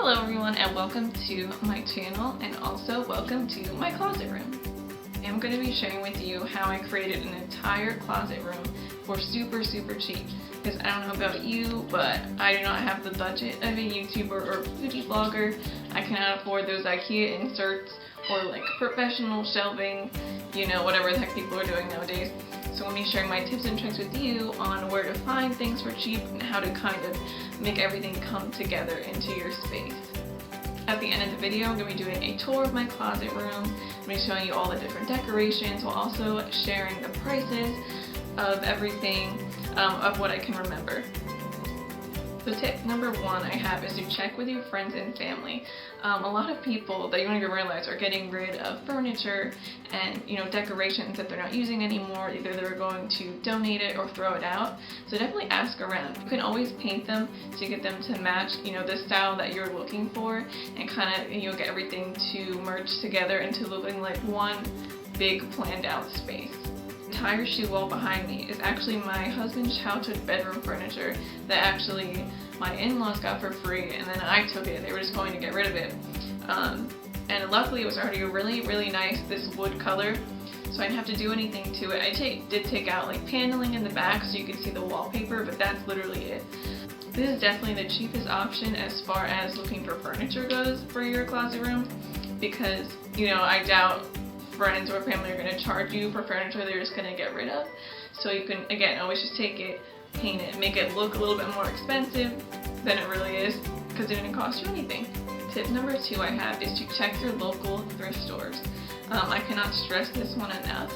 Hello everyone and welcome to my channel and also welcome to my closet room. I'm going to be sharing with you how I created an entire closet room for super cheap, because I don't know about you, but I do not have the budget of a YouTuber or beauty vlogger. I cannot afford those IKEA inserts or like professional shelving, you know, whatever the heck people are doing nowadays. So I'm going to be sharing my tips and tricks with you on where to find things for cheap and how to kind of make everything come together into your space. At the end of the video, I'm going to be doing a tour of my closet room. I'm going to be showing you all the different decorations while also sharing the prices of everything, of what I can remember. So tip number one I have is to check with your friends and family. A lot of people that you don't even realize are getting rid of furniture and, you know, decorations that they're not using anymore. Either they're going to donate it or throw it out. So definitely ask around. You can always paint them to get them to match, you know, the style that you're looking for, and kind of, you know, get everything to merge together into looking like one big planned out space. The entire shoe wall behind me is actually my husband's childhood bedroom furniture that actually my in-laws got for free, and then I took it. They were just going to get rid of it. And luckily it was already a really nice, this wood color, so I didn't have to do anything to it. I did take out like paneling in the back so you could see the wallpaper, but that's literally it. This is definitely the cheapest option as far as looking for furniture goes for your closet room, because, you know, I doubt friends or family are going to charge you for furniture they're just going to get rid of. So you can, again, always just take it, paint it, make it look a little bit more expensive than it really is, because it didn't cost you anything. Tip number two I have is to check your local thrift stores. I cannot stress this one enough.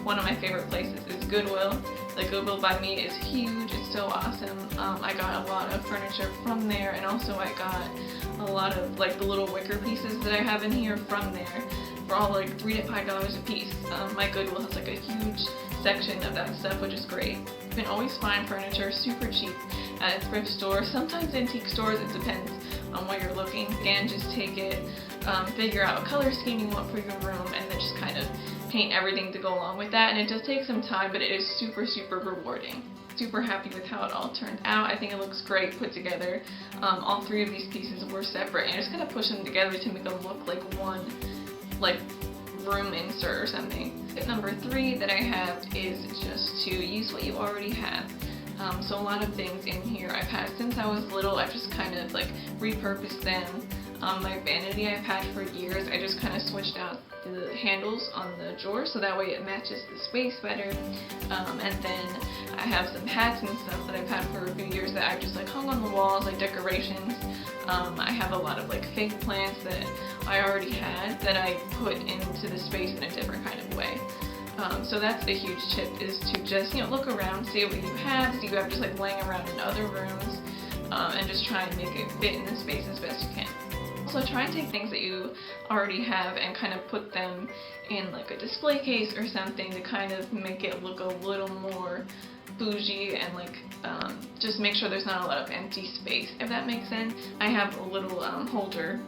One of my favorite places is Goodwill. The Goodwill by me is huge. It's so awesome. I got a lot of furniture from there, and also I got a lot of like the little wicker pieces that I have in here from there for all like $3 to $5 a piece. My Goodwill has like a huge section of that stuff, which is great. You can always find furniture super cheap at a thrift store, sometimes antique stores. It depends on where you're looking. Again, just take it, figure out what color scheme you want for your room, and then just kind of paint everything to go along with that. And it does take some time, but it is super rewarding. Super happy with how it all turned out. I think it looks great put together. All three of these pieces were separate, and I just kind of push them together to make them look like one like room insert or something. Tip number three that I have is just to use what you already have. So a lot of things in here I've had since I was little. I've just kind of like repurposed them. My vanity I've had for years. I just kind of switched out the handles on the drawer so that way it matches the space better. And then I have some hats and stuff that I've had for a few years that I've just like hung on the walls like decorations. I have a lot of like fake plants that I already had that I put into the space in a different kind of way. So that's a huge tip, is to just, you know, look around, see what you have just like laying around in other rooms, and just try and make it fit in the space as best you can. So try and take things that you already have and kind of put them in like a display case or something to kind of make it look a little more bougie, and like just make sure there's not a lot of empty space, if that makes sense. I have a little holder,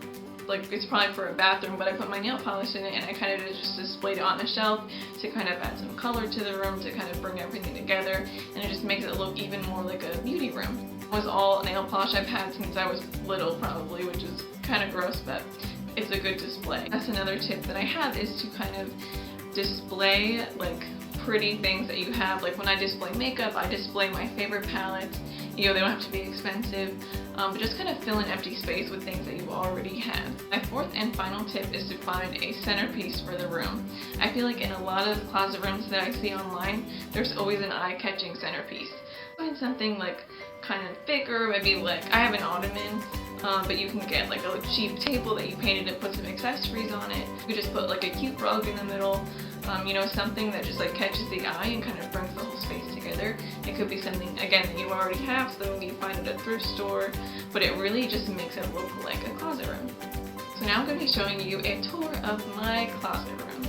like it's probably for a bathroom, but I put my nail polish in it, and I kind of just displayed it on a shelf to kind of add some color to the room, to kind of bring everything together, and it just makes it look even more like a beauty room. It was all nail polish I've had since I was little probably, which is kind of gross, but it's a good display. That's another tip that I have, is to kind of display like pretty things that you have. Like when I display makeup, I display my favorite palettes. You know, they don't have to be expensive, but just kind of fill an empty space with things that you already have. My fourth and final tip is to find a centerpiece for the room. I feel like in a lot of closet rooms that I see online, there's always an eye-catching centerpiece. Find something like kind of thicker, maybe like I have an ottoman, but you can get like a cheap table that you painted and put some accessories on it. You just put like a cute rug in the middle, you know, something that just like catches the eye and kind of brings the whole space together. It could be something, again, that you already have, so when you find it at a thrift store, but it really just makes it look like a closet room. So now I'm going to be showing you a tour of my closet room.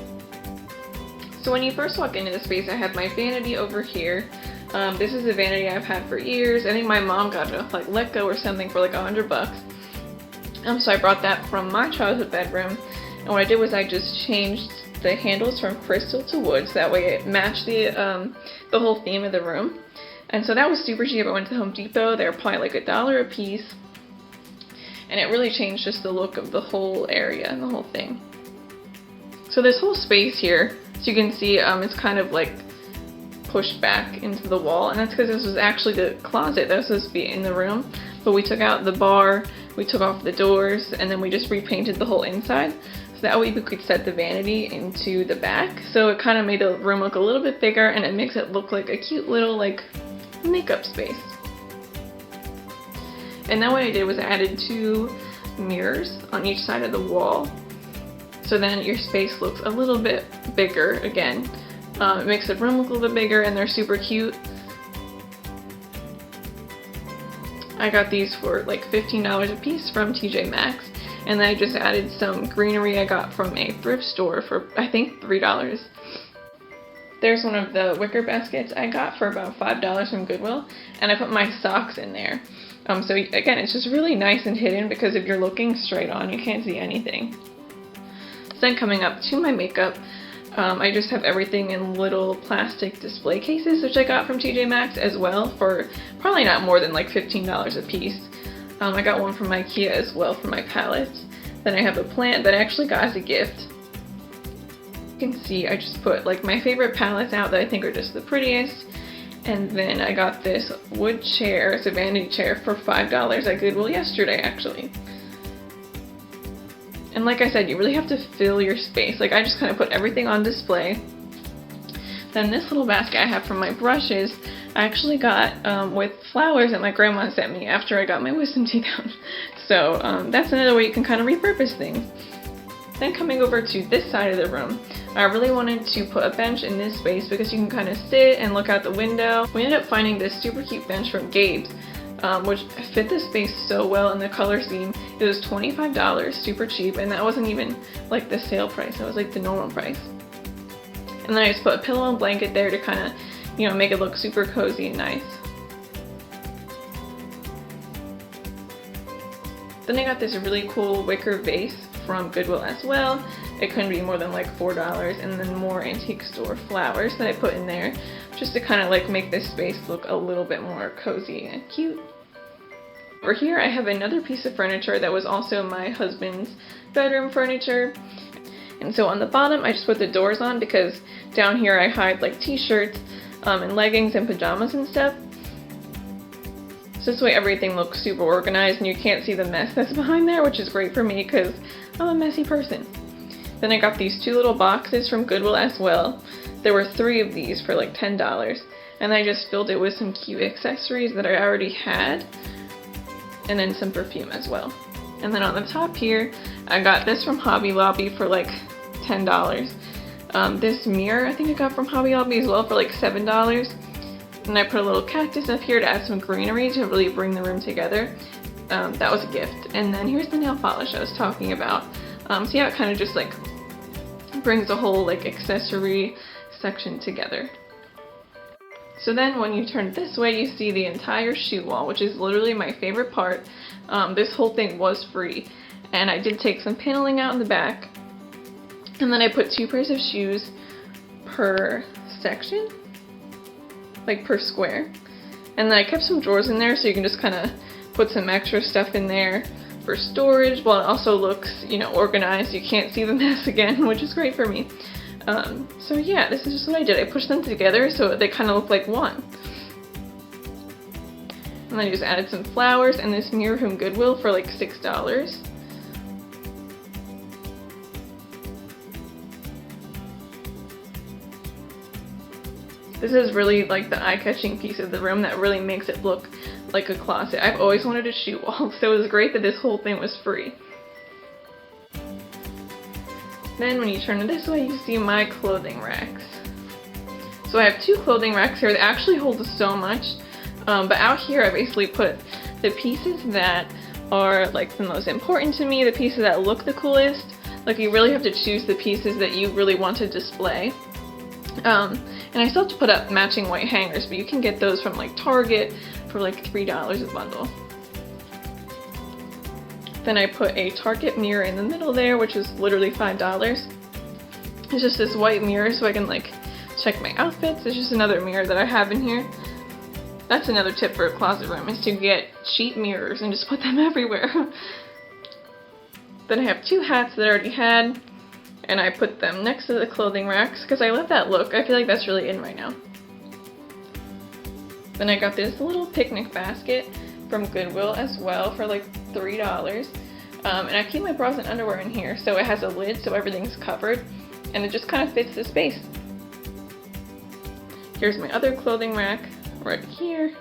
So when you first walk into the space, I have my vanity over here. This is a vanity I've had for years. I think my mom got it off like Letgo or something for like $100. So I brought that from my childhood bedroom, and what I did was I just changed the handles from crystal to wood, so that way it matched the whole theme of the room. And so that was super cheap. I went to Home Depot. They were probably like $1 a piece. and it really changed just the look of the whole area and the whole thing. So this whole space here, as you can see, it's kind of like pushed back into the wall, and that's because this was actually the closet that was supposed to be in the room, but we took out the bar, we took off the doors, and then we just repainted the whole inside, so that way we could set the vanity into the back. So it kind of made the room look a little bit bigger, and it makes it look like a cute little like makeup space. And then what I did was I added 2 mirrors on each side of the wall, so then your space looks a little bit bigger again. It makes the room look a little bit bigger, and they're super cute. I got these for like $15 a piece from TJ Maxx, and then I just added some greenery I got from a thrift store for I think $3. There's one of the wicker baskets I got for about $5 from Goodwill, and I put my socks in there. So again, it's just really nice and hidden, because if you're looking straight on, you can't see anything. So then coming up to my makeup, I just have everything in little plastic display cases, which I got from TJ Maxx as well for probably not more than like $15 a piece. I got one from IKEA as well for my palettes. Then I have a plant that I actually got as a gift. You can see I just put like my favorite palettes out that I think are just the prettiest. And then I got this wood chair, it's a vanity chair, for $5 at Goodwill yesterday actually. And like I said, you really have to fill your space. Like I just kind of put everything on display. Then this little basket I have from my brushes, I actually got with flowers that my grandma sent me after I got my wisdom teeth out. So that's another way you can kind of repurpose things. Then coming over to this side of the room, I really wanted to put a bench in this space because you can kind of sit and look out the window. We ended up finding this super cute bench from Gabe's, which fit the space so well in the color scheme. It was $25, super cheap, and that wasn't even like the sale price, that was like the normal price. And then I just put a pillow and blanket there to kind of, you know, make it look super cozy and nice. Then I got this really cool wicker vase from Goodwill as well. It couldn't be more than like $4, and then more antique store flowers that I put in there just to kind of like make this space look a little bit more cozy and cute. Over here I have another piece of furniture that was also my husband's bedroom furniture. And so on the bottom I just put the doors on because down here I hide like t-shirts and leggings and pajamas and stuff. So this way everything looks super organized and you can't see the mess that's behind there, which is great for me because I'm a messy person. Then I got these 2 little boxes from Goodwill as well. There were 3 of these for like $10, and I just filled it with some cute accessories that I already had, and then some perfume as well. And then on the top here, I got this from Hobby Lobby for like $10. This mirror I think I got from Hobby Lobby as well for like $7. And I put a little cactus up here to add some greenery to really bring the room together. That was a gift. And then here's the nail polish I was talking about. So yeah, it kind of just like brings a whole like accessory section together. So then when you turn this way, you see the entire shoe wall, which is literally my favorite part. This whole thing was free, and I did take some paneling out in the back, and then I put 2 pairs of shoes per section, like per square. And then I kept some drawers in there so you can just kind of put some extra stuff in there for storage, while it also looks, you know, organized. You can't see the mess again, which is great for me. So yeah, this is just what I did. I pushed them together so they kind of look like one. And then I just added some flowers and this mirror from Goodwill for like $6. This is really like the eye-catching piece of the room that really makes it look like a closet. I've always wanted a shoe wall, so it was great that this whole thing was free. Then when you turn it this way, you see my clothing racks. So I have 2 clothing racks here that actually hold so much, but out here I basically put the pieces that are like the most important to me, the pieces that look the coolest. Like you really have to choose the pieces that you really want to display. And I still have to put up matching white hangers, but you can get those from like Target for like $3 a bundle. Then I put a Target mirror in the middle there, which is literally $5. It's just this white mirror so I can like check my outfits. It's just another mirror that I have in here. That's another tip for a closet room, is to get cheap mirrors and just put them everywhere. Then I have 2 hats that I already had, and I put them next to the clothing racks because I love that look. I feel like that's really in right now. Then I got this little picnic basket from Goodwill as well for like $3. And I keep my bras and underwear in here, so it has a lid so everything's covered, and it just kind of fits the space. Here's my other clothing rack right here.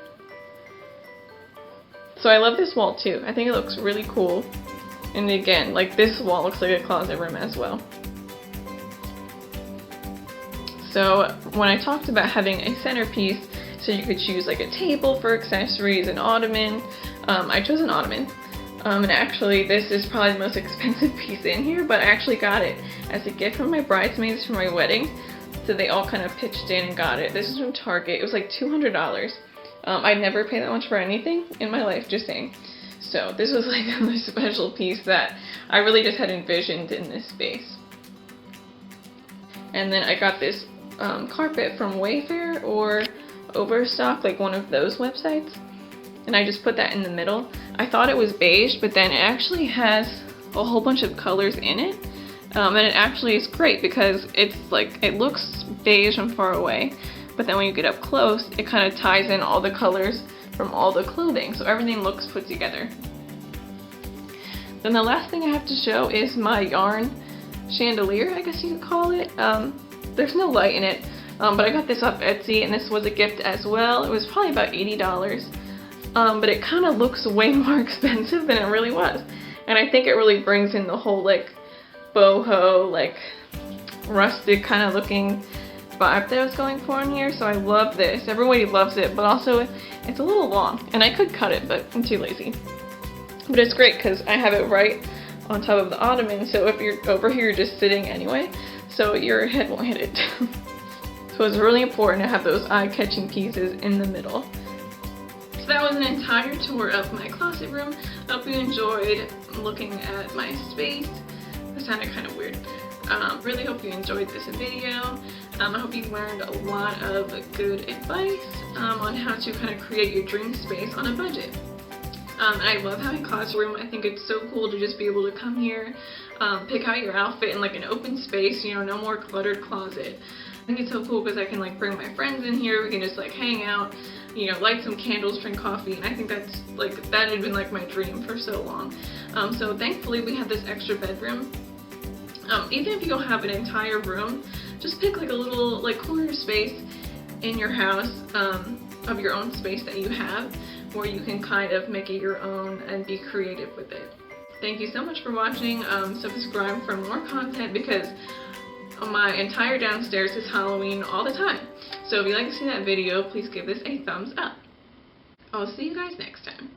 So I love this wall too. I think it looks really cool. And again, like this wall looks like a closet room as well. So when I talked about having a centerpiece, so you could choose like a table for accessories, an ottoman, I chose an ottoman. And actually this is probably the most expensive piece in here, but I actually got it as a gift from my bridesmaids for my wedding. So they all kind of pitched in and got it. This is from Target. It was like $200. I'd never pay that much for anything in my life, just saying. So this was like a special piece that I really just had envisioned in this space. And then I got this carpet from Wayfair or Overstock, like one of those websites. And I just put that in the middle. I thought it was beige, but then it actually has a whole bunch of colors in it. And it actually is great because it's like, it looks beige from far away, but then when you get up close, it kind of ties in all the colors from all the clothing, so everything looks put together. Then the last thing I have to show is my yarn chandelier, I guess you could call it. There's no light in it, but I got this off Etsy, and this was a gift as well. It was probably about $80, but it kind of looks way more expensive than it really was. And I think it really brings in the whole like boho, like rustic kind of looking vibe that I was going for in here. So I love this. Everybody loves it, but also it's a little long, and I could cut it, but I'm too lazy. But it's great because I have it right on top of the ottoman, so if you're over here, you're just sitting anyway, so your head won't hit it. So it's really important to have those eye-catching pieces in the middle. So that was an entire tour of my closet room. I hope you enjoyed looking at my space. That sounded kind of weird. Really hope you enjoyed this video. I hope you learned a lot of good advice on how to kind of create your dream space on a budget. I love having closet room. I think it's so cool to just be able to come here, pick out your outfit in like an open space, you know, no more cluttered closet. I think it's so cool because I can like bring my friends in here, we can just like hang out, you know, light some candles, drink coffee, and I think that's like, that had been like my dream for so long. So thankfully we have this extra bedroom. Even if you don't have an entire room, just pick like a little like corner space in your house of your own space that you have, where you can kind of make it your own and be creative with it. Thank you so much for watching. Subscribe for more content because my entire downstairs is Halloween all the time. So if you'd like to see that video, please give this a thumbs up. I'll see you guys next time.